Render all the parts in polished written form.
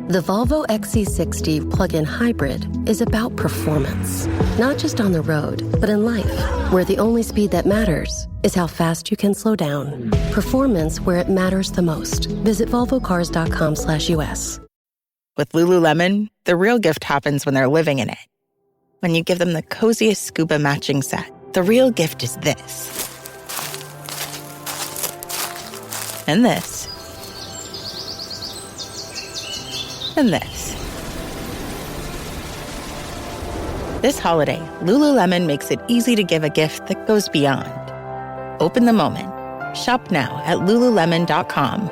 The Volvo XC60 plug-in hybrid is about performance, not just on the road, but in life, where the only speed that matters is how fast you can slow down. Performance where it matters the most. Visit volvocars.com/US. With Lululemon, the real gift happens when they're living in it. When you give them the coziest scuba matching set, the real gift is this. And this. And this. This holiday, Lululemon makes it easy to give a gift that goes beyond. Open the moment. Shop now at lululemon.com.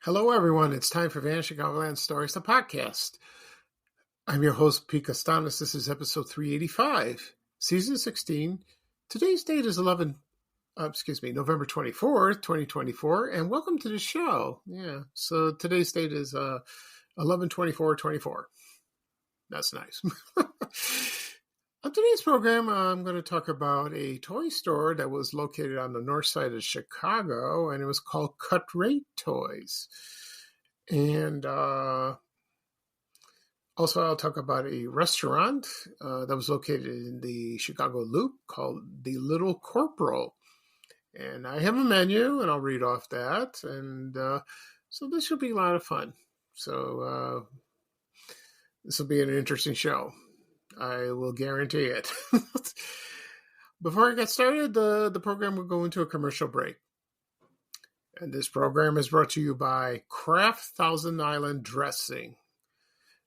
Hello, everyone. It's time for Vanishing Chicagoland Stories, the podcast. I'm your host, Pete Costanis. This is episode 385, season 16. Today's date is November 24th, 2024, and welcome to the show. Yeah, so today's date is 11/24/24. That's nice. On today's program, I'm going to talk about a toy store that was located on the north side of Chicago, and it was called Cut Rate Toys. And also, I'll talk about a restaurant that was located in the Chicago Loop called the Little Corporal. And I have a menu, and I'll read off that. And so this should be a lot of fun. So this will be an interesting show. I will guarantee it. Before I get started, the program will go into a commercial break. And this program is brought to you by Kraft Thousand Island Dressing.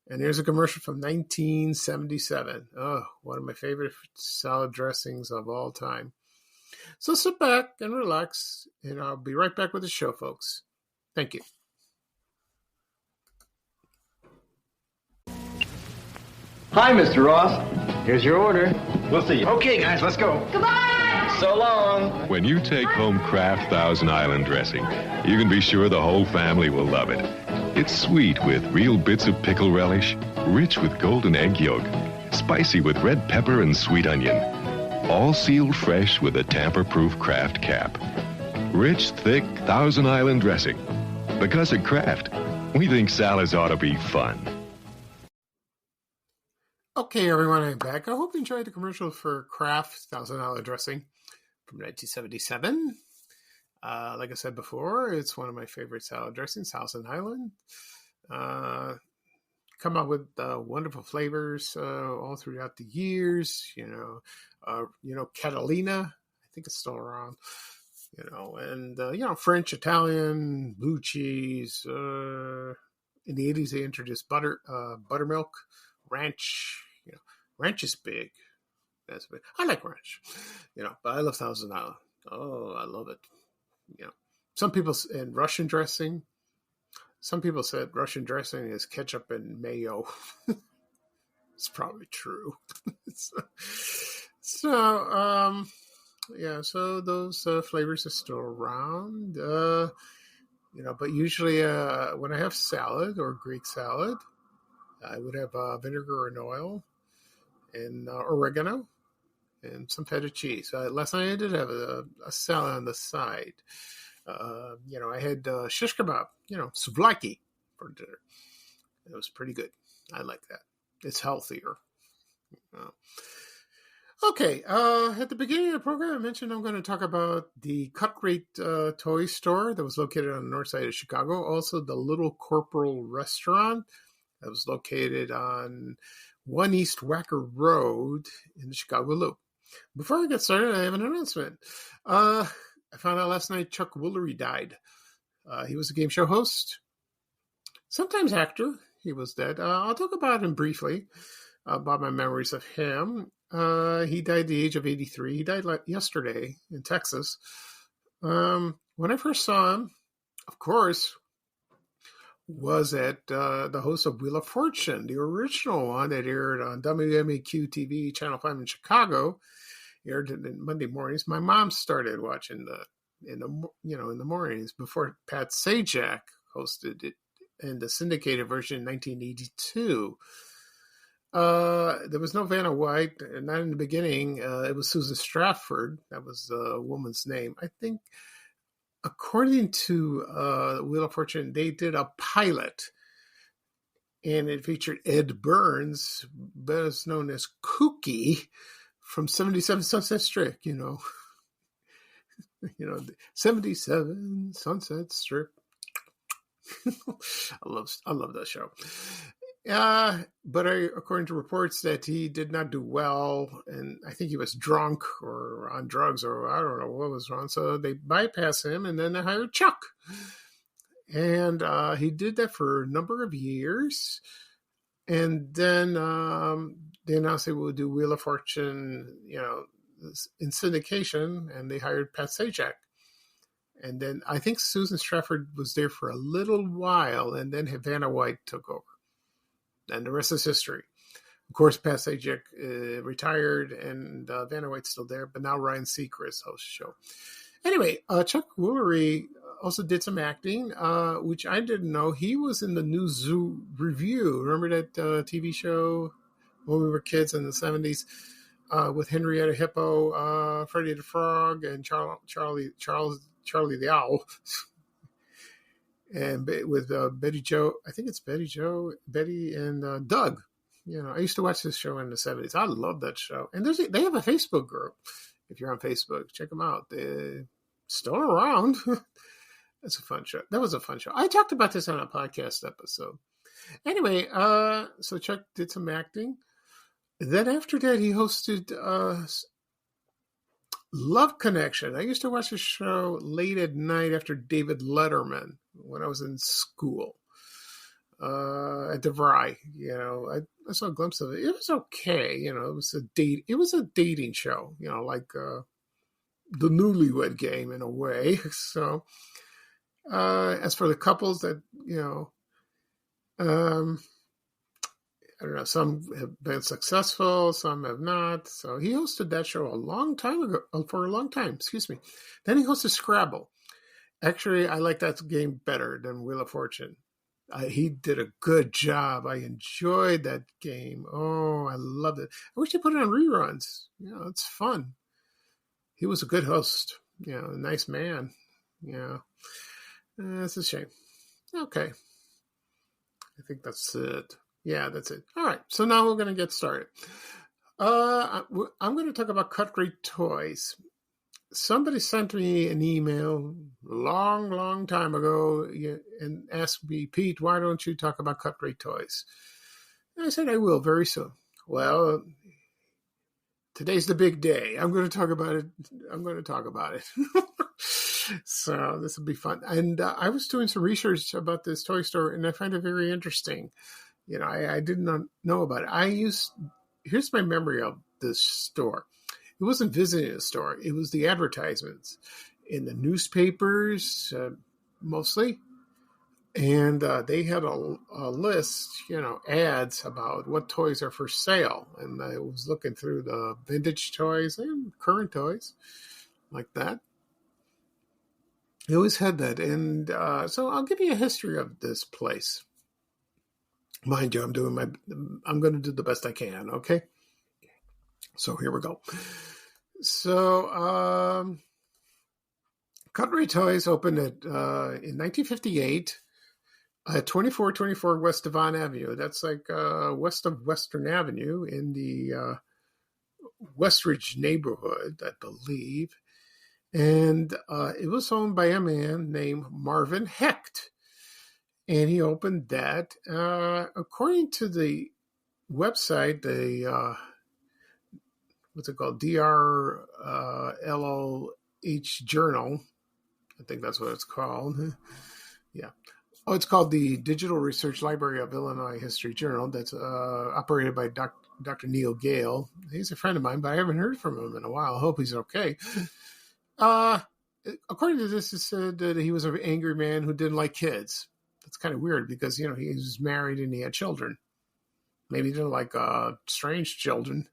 And here's a commercial from 1977. Oh, one of my favorite salad dressings of all time. So sit back and relax, and I'll be right back with the show, folks. Thank you. Hi, Mr. Ross. Here's your order. We'll see you. Okay, guys, let's go. Goodbye! So long. When you take home Kraft Thousand Island dressing, you can be sure the whole family will love it. It's sweet with real bits of pickle relish, rich with golden egg yolk, spicy with red pepper and sweet onion, all sealed fresh with a tamper-proof Kraft cap. Rich, thick Thousand Island dressing. Because at Kraft, we think salads ought to be fun. Okay, everyone, I'm back. I hope you enjoyed the commercial for Kraft Thousand Island Dressing from 1977. Like I said before, it's one of my favorite salad dressings, Thousand Island. Come up with wonderful flavors all throughout the years. Catalina, I think it's still around. And French, Italian, blue cheese. In the 80s, they introduced buttermilk. Ranch, ranch is big. That's big. I like ranch, but I love Thousand Island. Oh, I love it. Some people in Russian dressing. Some people said Russian dressing is ketchup and mayo. It's probably true. So those flavors are still around. But usually when I have salad or Greek salad, I would have vinegar and oil and oregano and some feta cheese. Last night I did have a salad on the side. I had shish kebab, souvlaki for dinner. It was pretty good. I like that. It's healthier. Okay, at the beginning of the program, I mentioned I'm going to talk about the Cut Rate toy store that was located on the north side of Chicago. Also, the Little Corporal Restaurant that was located on 1 East Wacker Road in the Chicago Loop. Before I get started, I have an announcement. I found out last night Chuck Woolery died. He was a game show host, sometimes actor. He was dead. I'll talk about him briefly, about my memories of him. He died at the age of 83. He died yesterday in Texas. When I first saw him, of course, was at the host of Wheel of Fortune, the original one that aired on WMAQ TV, Channel 5 in Chicago. Aired in Monday mornings. My mom started watching in the mornings before Pat Sajak hosted it in the syndicated version in 1982. There was no Vanna White, not in the beginning. It was Susan Stratford. That was the woman's name. I think, according to Wheel of Fortune, they did a pilot, and it featured Ed Burns, best known as Kooky, from 77 Sunset Strip, 77 Sunset Strip. I love that show. But according to reports that he did not do well, and I think he was drunk or on drugs, or I don't know what was wrong. So they bypassed him, and then they hired Chuck. And he did that for a number of years. And then they announced they would do Wheel of Fortune, in syndication, and they hired Pat Sajak. And then I think Susan Stratford was there for a little while, and then Vanna White took over. And the rest is history. Of course, Pat Sajak retired, and Vanna White's still there, but now Ryan Seacrest hosts the show. Anyway, Chuck Woolery also did some acting, which I didn't know. He was in the New Zoo Review. Remember that TV show when we were kids in the 70s with Henrietta Hippo, Freddie the Frog, and Charlie the Owl. And with Betty Jo, I think it's Betty and Doug. I used to watch this show in the 70s. I love that show. And they have a Facebook group. If you're on Facebook, check them out. They're still around. That's a fun show. That was a fun show. I talked about this on a podcast episode. Anyway, so Chuck did some acting. Then after that, he hosted Love Connection. I used to watch the show late at night after David Letterman when I was in school at DeVry. I saw a glimpse of it. It was okay. It was a dating show. Like the Newlywed Game in a way. So as for the couples that I don't know, some have been successful, some have not. So he hosted that show for a long time, excuse me. Then he hosted Scrabble. Actually, I like that game better than Wheel of Fortune. He did a good job. I enjoyed that game. Oh, I loved it. I wish they put it on reruns. It's fun. He was a good host. A nice man. It's a shame. Okay. I think that's it. Yeah, that's it. All right. So now we're going to get started. I'm going to talk about cut rate toys. Somebody sent me an email long time ago and asked me, Pete, why don't you talk about cut rate toys? And I said, I will very soon. Well, today's the big day. I'm going to talk about it. So this will be fun. And I was doing some research about this toy store, and I find it very interesting. I did not know about it. Here's my memory of this store. It wasn't visiting a store. It was the advertisements in the newspapers, mostly. And they had a list, ads about what toys are for sale. And I was looking through the vintage toys and current toys like that. They always had that. And so I'll give you a history of this place. Mind you, I'm going to do the best I can, okay? So here we go. So, Cut Rate Toys opened in 1958 at 2424 West Devon Avenue. That's like west of Western Avenue in the Westridge neighborhood, I believe. And it was owned by a man named Marvin Hecht. And he opened that. According to the website, what's it called? DRLOH Journal. I think that's what it's called. Yeah. Oh, it's called the Digital Research Library of Illinois History Journal. That's operated by Dr. Neil Gale. He's a friend of mine, but I haven't heard from him in a while. I hope he's okay. according to this, it said that he was an angry man who didn't like kids. That's kind of weird because, he was married and he had children. Maybe he didn't like strange children.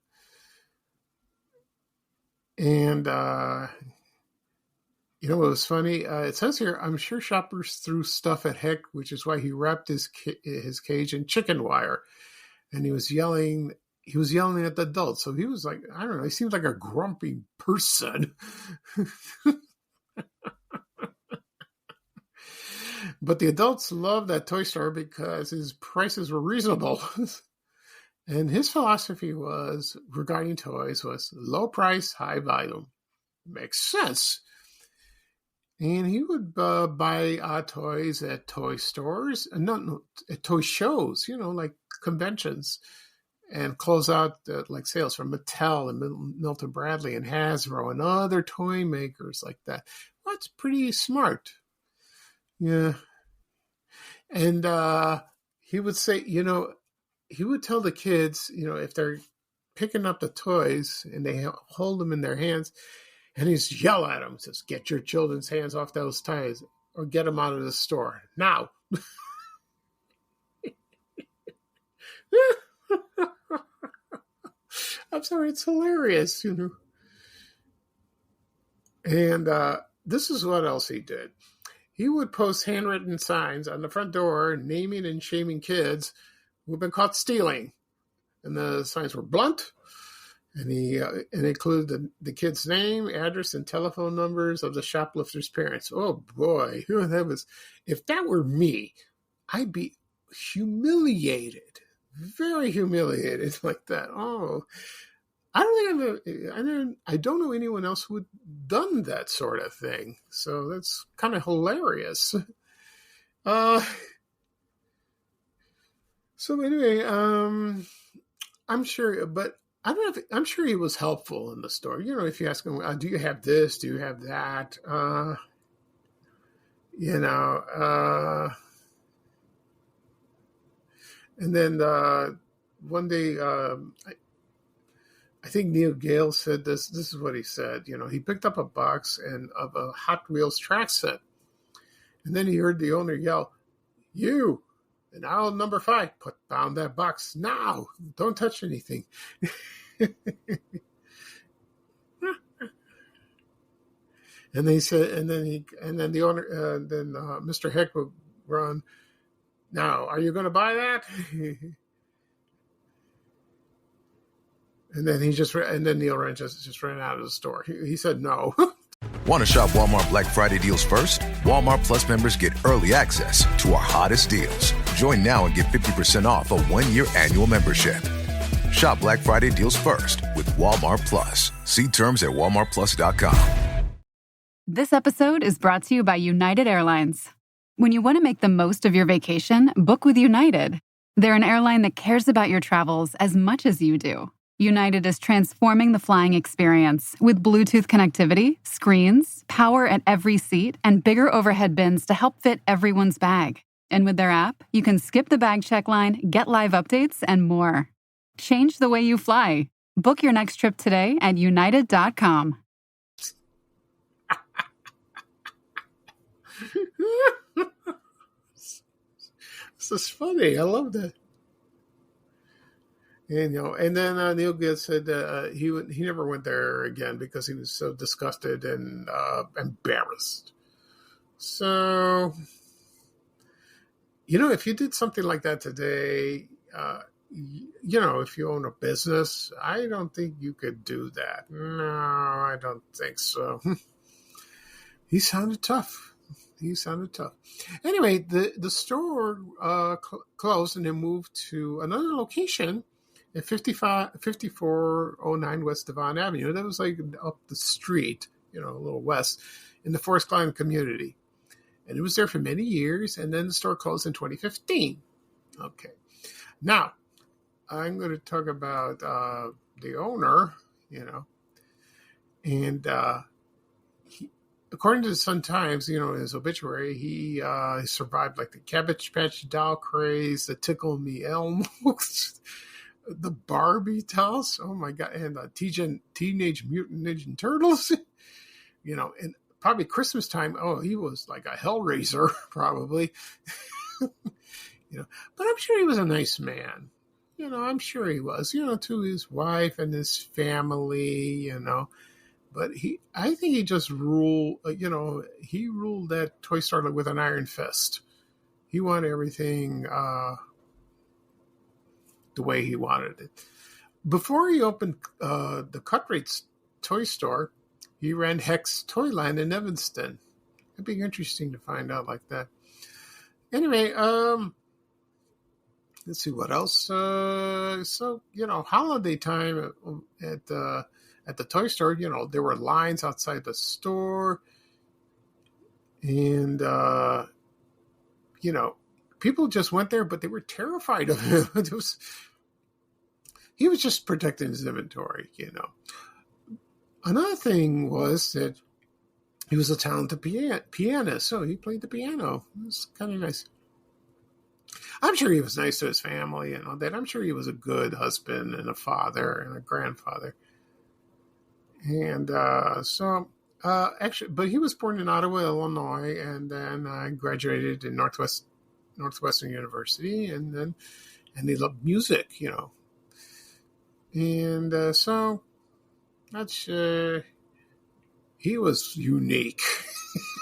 And, what was funny? It says here, I'm sure shoppers threw stuff at Heck, which is why he wrapped his cage in chicken wire. And he was yelling at the adults. So he was like, I don't know, he seems like a grumpy person. But the adults loved that toy store because his prices were reasonable. And his philosophy regarding toys was low price, high volume. Makes sense. And he would buy toys at toy stores, at toy shows, like conventions, and close out like sales from Mattel and Milton Bradley and Hasbro and other toy makers like that. Well, that's pretty smart. Yeah. And he would say, he would tell the kids, if they're picking up the toys and they hold them in their hands, and he's yell at them, says, "Get your children's hands off those toys or get them out of the store now." I'm sorry, it's hilarious, And this is what else he did. He would post handwritten signs on the front door naming and shaming kids who have been caught stealing. And the signs were blunt, and he included the kid's name, address, and telephone numbers of the shoplifter's parents. Oh, boy. If that were me, I'd be humiliated, very humiliated like that. Oh, I don't know anyone else who had done that sort of thing. So that's kind of hilarious. So anyway, I'm sure, but I don't know I'm sure he was helpful in the store. If you ask him, do you have this? Do you have that? And then one day, I think Neil Gale said this. This is what he said. He picked up a box of a Hot Wheels track set. And then he heard the owner yell, "You, in aisle number 5, put down that box now. Don't touch anything." And they said, and then the owner, Mr. Heck would run, "Now, are you going to buy that?" And then Neil Wren just ran out of the store. He said no. Want to shop Walmart Black Friday deals first? Walmart Plus members get early access to our hottest deals. Join now and get 50% off a 1-year annual membership. Shop Black Friday deals first with Walmart Plus. See terms at walmartplus.com. This episode is brought to you by United Airlines. When you want to make the most of your vacation, book with United. They're an airline that cares about your travels as much as you do. United is transforming the flying experience with Bluetooth connectivity, screens, power at every seat, and bigger overhead bins to help fit everyone's bag. And with their app, you can skip the bag check line, get live updates, and more. Change the way you fly. Book your next trip today at united.com. This is funny. I love that. And then Neil Gale said that he never went there again because he was so disgusted and embarrassed. So, if you did something like that today, if you own a business, I don't think you could do that. No, I don't think so. He sounded tough. Anyway, the store closed and then moved to another location at 5409 West Devon Avenue. That was like up the street, a little west, in the Forest Glen community. And it was there for many years, and then the store closed in 2015. Okay. Now, I'm going to talk about the owner, and according to the Sun-Times, in his obituary, he survived like the Cabbage Patch doll craze, the Tickle Me Elmos, the Barbie dolls, oh my God, and the Teenage Mutant Ninja Turtles, and probably Christmas time. Oh, he was like a hellraiser, probably. But I'm sure he was a nice man. I'm sure he was, to his wife and his family, But I think he just ruled, he ruled that toy store with an iron fist. He wanted everything the way he wanted it. Before he opened the Cut Rate's toy store, he ran Hex Toyland in Evanston. It'd be interesting to find out like that. Anyway, let's see what else. Holiday time at the toy store, there were lines outside the store. And, people just went there, but they were terrified of him. He was just protecting his inventory, Another thing was that he was a talented pianist, so he played the piano. It was kind of nice. I'm sure he was nice to his family and all that. I'm sure he was a good husband and a father and a grandfather. And actually, but he was born in Ottawa, Illinois, and then graduated in Northwestern University, and he loved music, And so that's he was unique.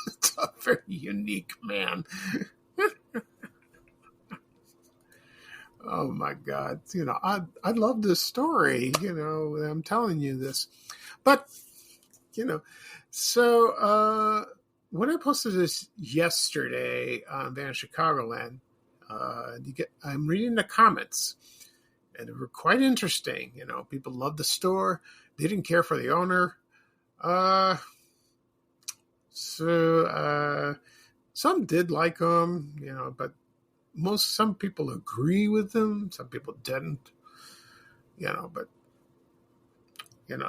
It's a very unique man. Oh my God. I love this story, I'm telling you this. But, so when I posted this yesterday on Van Chicagoland, I'm reading the comments, and they were quite interesting. People loved the store. They didn't care for the owner. Some did like him, but some people agree with them. Some people didn't, but,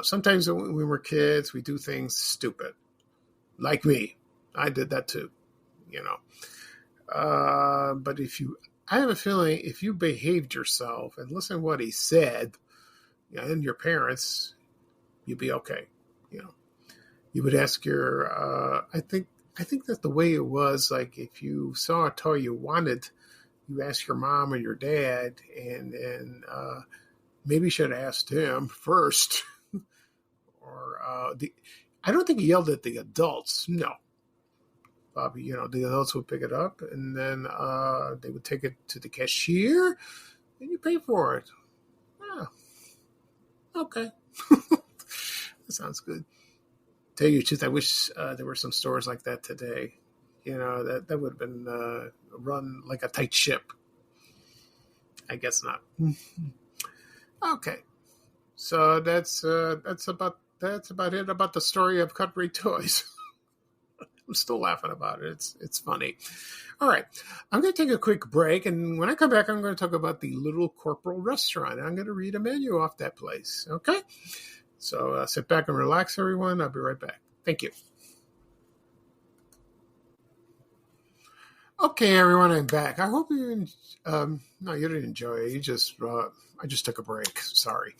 sometimes when we were kids, we do things stupid. Like me. I did that too, but I have a feeling if you behaved yourself and listened to what he said, and your parents, you'd be okay. You would ask your, I think that the way it was, like if you saw a toy you wanted, you ask your mom or your dad, and maybe you should have asked him first. Or I don't think he yelled at the adults. No. Bobby, the adults would pick it up, and then they would take it to the cashier, and you pay for it. Yeah. Okay. That sounds good. Tell you the truth, I wish there were some stores like that today. That would have been run like a tight ship. I guess not. Okay. So that's about it about the story of Cut Rate Toys. I'm still laughing about it. It's funny. All right. I'm going to take a quick break, and when I come back, I'm going to talk about the Little Corporal Restaurant. I'm going to read a menu off that place. Okay? So sit back and relax, everyone. I'll be right back. Thank you. Okay, everyone, I'm back. I hope you no, you didn't enjoy it. I just took a break. Sorry.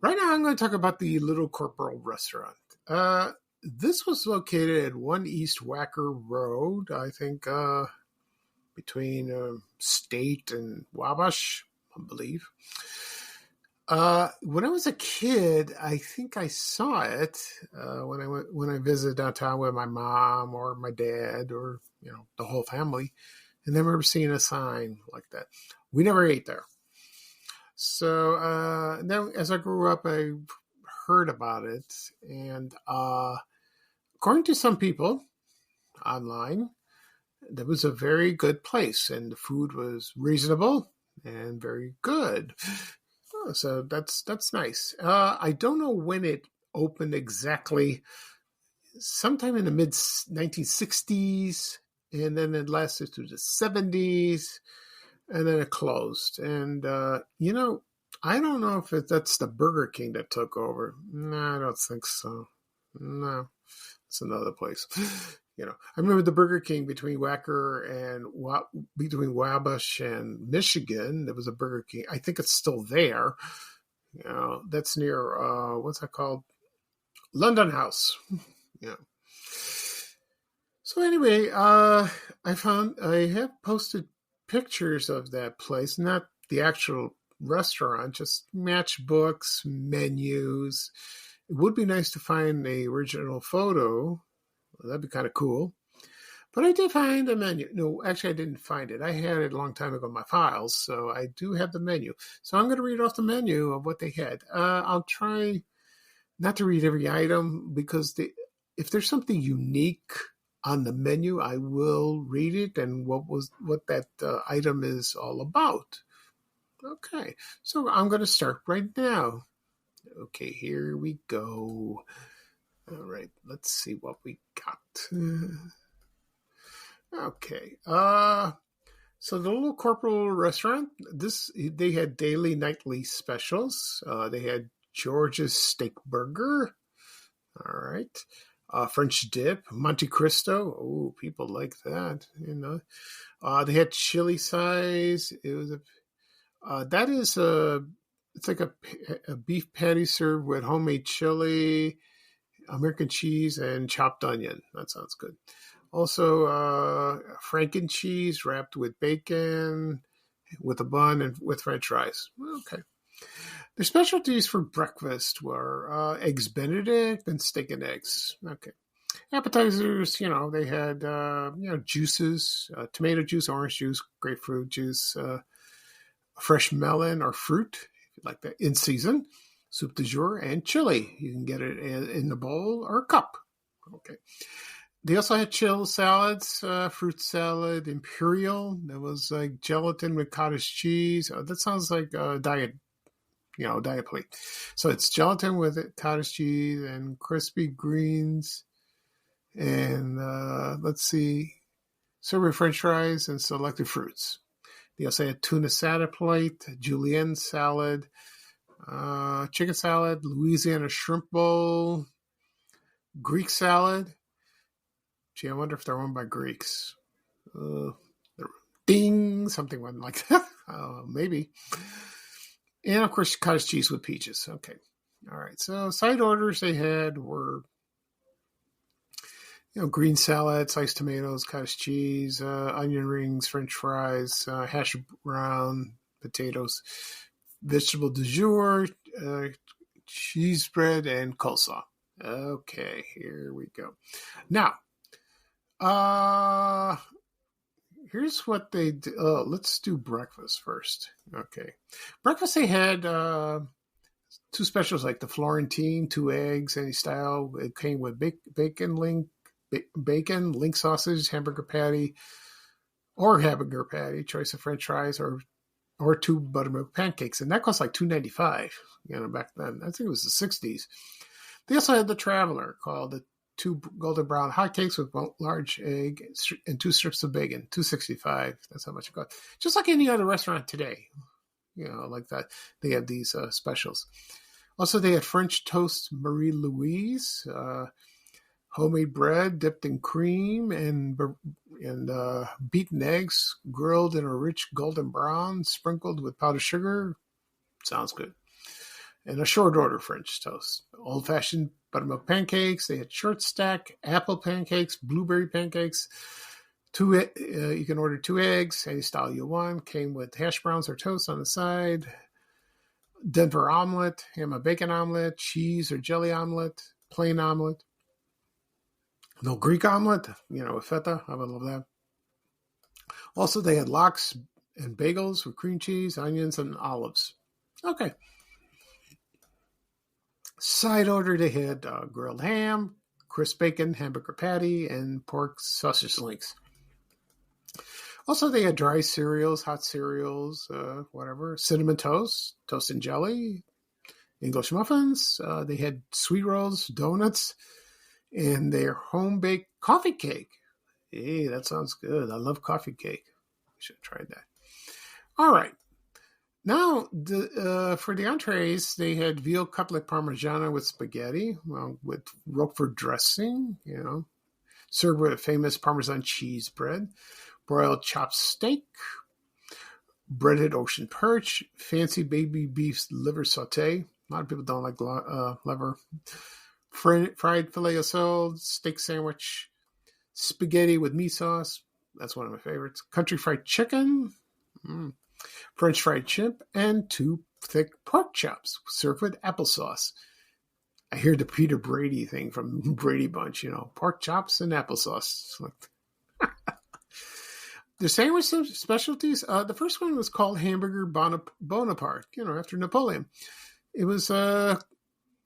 Right now, I'm going to talk about the Little Corporal Restaurant. This was located at 1 East Wacker Road, I think, between State and Wabash, I believe. When I was a kid, I think I saw it when I visited downtown with my mom or my dad or the whole family, and I remember seeing a sign like that. We never ate there. So then, as I grew up, I heard about it, and according to some people online, that was a very good place, and the food was reasonable and very good. So that's nice. I don't know when it opened exactly. Sometime in the mid 1960s, and then it lasted through the 70s, and then it closed. And I don't know if that's the Burger King that took over. No, I don't think so. No, it's another place. I remember the Burger King between between Wabash and Michigan. There was a Burger King. I think it's still there. That's near what's that called? London House. So anyway, I have posted pictures of that place, not the actual restaurant, just matchbooks, menus. It would be nice to find the original photo. That'd be kind of cool. But I did find a menu. No, actually, I didn't find it. I had it a long time ago in my files, so I do have the menu. So I'm going to read off the menu of what they had. I'll try not to read every item because if there's something unique on the menu, I will read it and what that item is all about. Okay, so I'm going to start right now. Okay, here we go. All right, let's see what we got. Okay, so the Little Corporal Restaurant, they had daily, nightly specials. They had George's Steak Burger. All right. French dip, Monte Cristo. Oh, people like that, you know. They had chili size. It was it's like a beef patty served with homemade chili, American cheese, and chopped onion. That sounds good. Also, Franken cheese wrapped with bacon, with a bun, and with French fries. Okay. Their specialties for breakfast were eggs Benedict and steak and eggs. Okay. Appetizers, they had, juices, tomato juice, orange juice, grapefruit juice, fresh melon or fruit, if you like that, in season, soup du jour, and chili. You can get it in a bowl or a cup. Okay. They also had chill salads, fruit salad, imperial. There was like gelatin with cottage cheese. That sounds like a diet plate. So it's gelatin with cottage cheese and crispy greens. And let's see, served with French fries and selected fruits. They also had tuna salad plate, julienne salad, chicken salad, Louisiana shrimp bowl, Greek salad. Gee, I wonder if they're owned by Greeks. Ding, something went like that. Maybe. And, of course, cottage cheese with peaches. Okay. All right. So side orders they had were, green salad, sliced tomatoes, cottage cheese, onion rings, French fries, hash brown potatoes, vegetable du jour, cheese bread, and coleslaw. Okay, here we go. Now, here's what they do. Let's do breakfast first. Okay. Breakfast, they had two specials, like the Florentine, 2 eggs, any style. It came with bacon, link sausage, hamburger patty, choice of French fries, or 2 buttermilk pancakes. And that cost like $2.95, back then. I think it was the 60s. They also had the Traveler, called the 2 golden brown hotcakes with 1 large egg and 2 strips of bacon, $2.65. That's how much it cost. Just like any other restaurant today, like that. They have these specials. Also, they had French toast Marie Louise, homemade bread dipped in cream and beaten eggs, grilled in a rich golden brown, sprinkled with powdered sugar. Sounds good. And a short order French toast. Old-fashioned buttermilk pancakes. They had short stack, apple pancakes, blueberry pancakes. You can order 2 eggs, any style you want. Came with hash browns or toast on the side. Denver omelet, ham and bacon omelet, cheese or jelly omelet, plain omelet. No Greek omelet, with feta. I would love that. Also, they had lox and bagels with cream cheese, onions, and olives. Okay. Side order, they had grilled ham, crisp bacon, hamburger patty, and pork sausage links. Also, they had dry cereals, hot cereals, cinnamon toast, toast and jelly, English muffins. They had sweet rolls, donuts, and their home-baked coffee cake. Hey, that sounds good. I love coffee cake. We should have tried that. All right. Now, for the entrees, they had veal cutlet parmigiana with spaghetti, with Roquefort dressing, served with a famous Parmesan cheese bread, broiled chopped steak, breaded ocean perch, fancy baby beef liver saute. A lot of people don't like liver. Fried filet of sole, steak sandwich, spaghetti with meat sauce. That's one of my favorites. Country fried chicken, French fried shrimp, and 2 thick pork chops served with applesauce. I hear the Peter Brady thing from Brady Bunch, pork chops and applesauce. The sandwich specialties, the first one was called Hamburger Bonaparte, after Napoleon. It was a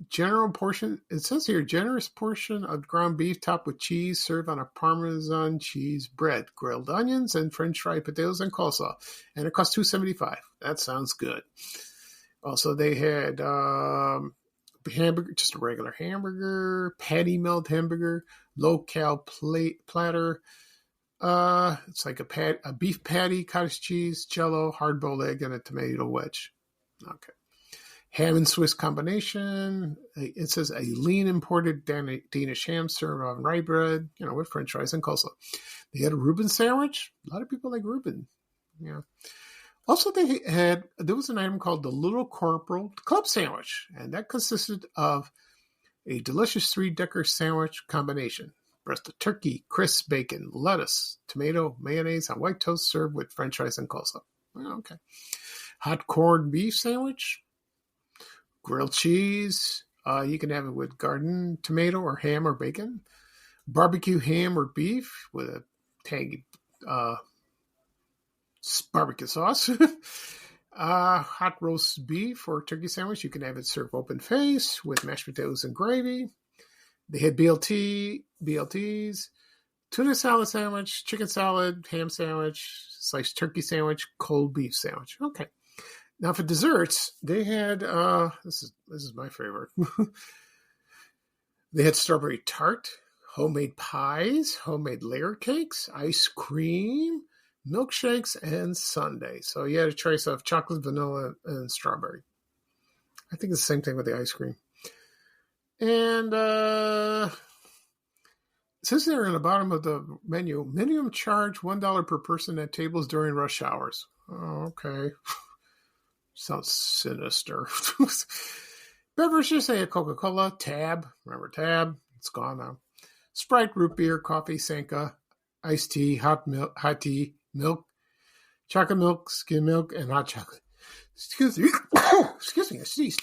generous portion of ground beef topped with cheese served on a Parmesan cheese bread, grilled onions, and French fried potatoes and coleslaw. And it cost $2.75. That sounds good. Also, they had hamburger, just a regular hamburger, patty melt hamburger, low-cal platter. It's like a beef patty, cottage cheese, jello, hard-boiled egg, and a tomato wedge. Okay. Ham and Swiss combination. It says a lean imported Danish ham served on rye bread, with French fries and coleslaw. They had a Reuben sandwich. A lot of people like Reuben. Yeah. Also, there was an item called the Little Corporal Club Sandwich, and that consisted of a delicious 3-decker sandwich combination. Breast of turkey, crisp bacon, lettuce, tomato, mayonnaise on white toast served with French fries and coleslaw. Okay. Hot corned beef sandwich. Grilled cheese. You can have it with garden tomato or ham or bacon. Barbecue ham or beef with a tangy barbecue sauce. Hot roast beef or turkey sandwich. You can have it served open face with mashed potatoes and gravy. They had BLTs, tuna salad sandwich, chicken salad, ham sandwich, sliced turkey sandwich, cold beef sandwich. Okay. Now for desserts, they had this is my favorite. They had strawberry tart, homemade pies, homemade layer cakes, ice cream, milkshakes, and sundae. So you had a choice of chocolate, vanilla, and strawberry. I think it's the same thing with the ice cream. And it says there in the bottom of the menu, minimum charge $1 per person at tables during rush hours. Oh, okay. Sounds sinister. Beverages, they had Coca-Cola, Tab. Remember Tab? It's gone now. Sprite, root beer, coffee, Sanka, iced tea, hot tea, milk, chocolate milk, skim milk, and hot chocolate. Excuse me. Excuse me, I sneezed.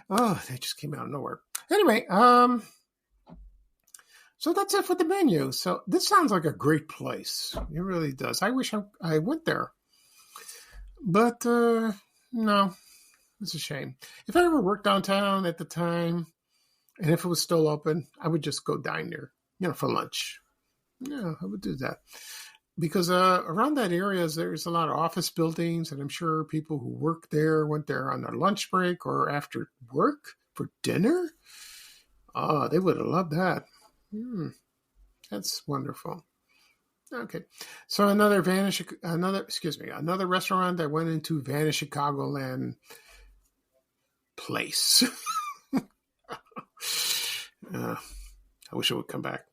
Oh, that just came out of nowhere. Anyway, so that's it for the menu. So this sounds like a great place. It really does. I wish I went there. But, no, it's a shame. If I ever worked downtown at the time, and if it was still open, I would just go dine there, for lunch. Yeah, I would do that. Because around that area, there's a lot of office buildings, and I'm sure people who work there went there on their lunch break or after work for dinner. Oh, they would have loved that. That's wonderful. Okay, so another restaurant that went into Vanish Chicagoland place. I wish it would come back.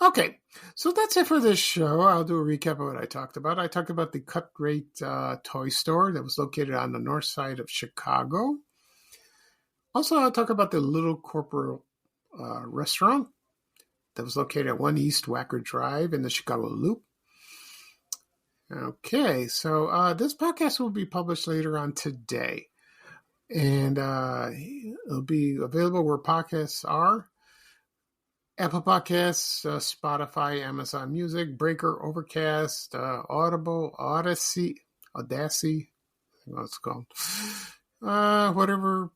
Okay, so that's it for this show. I'll do a recap of what I talked about. I talked about the Cut Rate toy store that was located on the north side of Chicago. Also, I'll talk about the Little Corporal Restaurant that was located at 1 East Wacker Drive in the Chicago Loop. Okay, so this podcast will be published later on today. And it'll be available where podcasts are. Apple Podcasts, Spotify, Amazon Music, Breaker, Overcast, Audible, Audacity, I think what it's called. Whatever.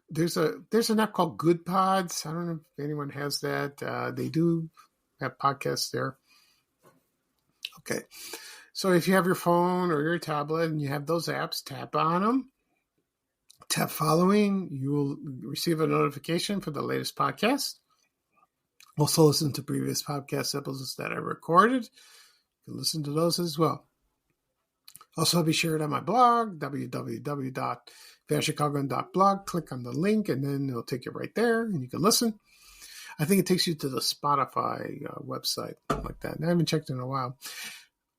There's an app called Good Pods. I don't know if anyone has that. They do have podcasts there. Okay. So if you have your phone or your tablet and you have those apps, tap on them. Tap following. You will receive a notification for the latest podcast. Also listen to previous podcast episodes that I recorded. You can listen to those as well. Also, be shared on my blog, www.vanchicagoland.blog. Click on the link, and then it'll take you right there, and you can listen. I think it takes you to the Spotify website, like that. And I haven't checked in a while.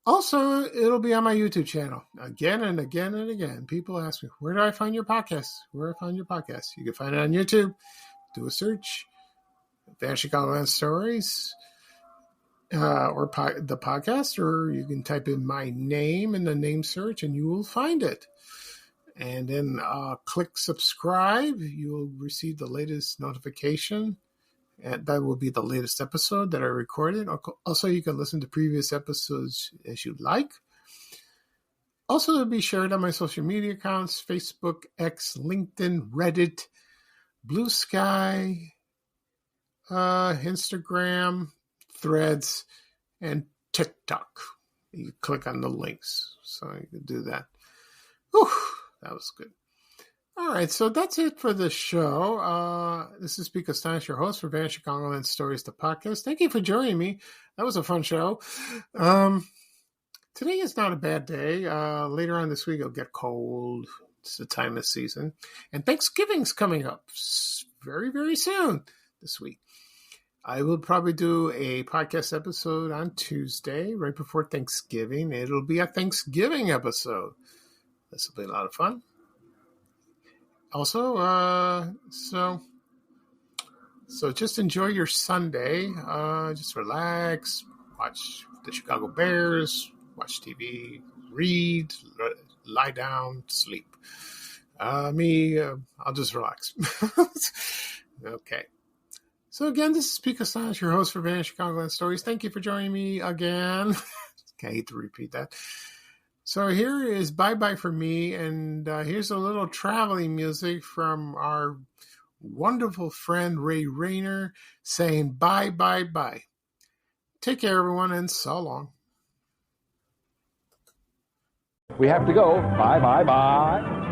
Also, it'll be on my YouTube channel. Again and again and again. People ask me, where do I find your podcast? Where do I find your podcast? You can find it on YouTube. Do a search. Van Chicagoland Stories. the podcast, or you can type in my name in the name search and you will find it. And then click subscribe. You will receive the latest notification. And that will be the latest episode that I recorded. Also, you can listen to previous episodes as you like. Also, it'll be shared on my social media accounts: Facebook, X, LinkedIn, Reddit, Blue Sky, Instagram, Threads, and TikTok. You click on the links, so you can do that. Whew, that was good. All right, so that's it for the show. This is Pete Costanis, your host for Vanishing Chicagoland Stories, the podcast. Thank you for joining me. That was a fun show. Today is not a bad day. Later on this week, it'll get cold. It's the time of season. And Thanksgiving's coming up very, very soon this week. I will probably do a podcast episode on Tuesday, right before Thanksgiving. It'll be a Thanksgiving episode. This will be a lot of fun. Also, so just enjoy your Sunday. Just relax, watch the Chicago Bears, watch TV, read, lie down, sleep. I'll just relax. Okay. So again, this is Pete Costanis, your host for Vanishing Chicagoland Stories. Thank you for joining me again. I hate to repeat that. So here is Bye Bye for me, and here's a little traveling music from our wonderful friend Ray Rayner saying bye, bye, bye. Take care, everyone, and so long. We have to go. Bye, bye, bye.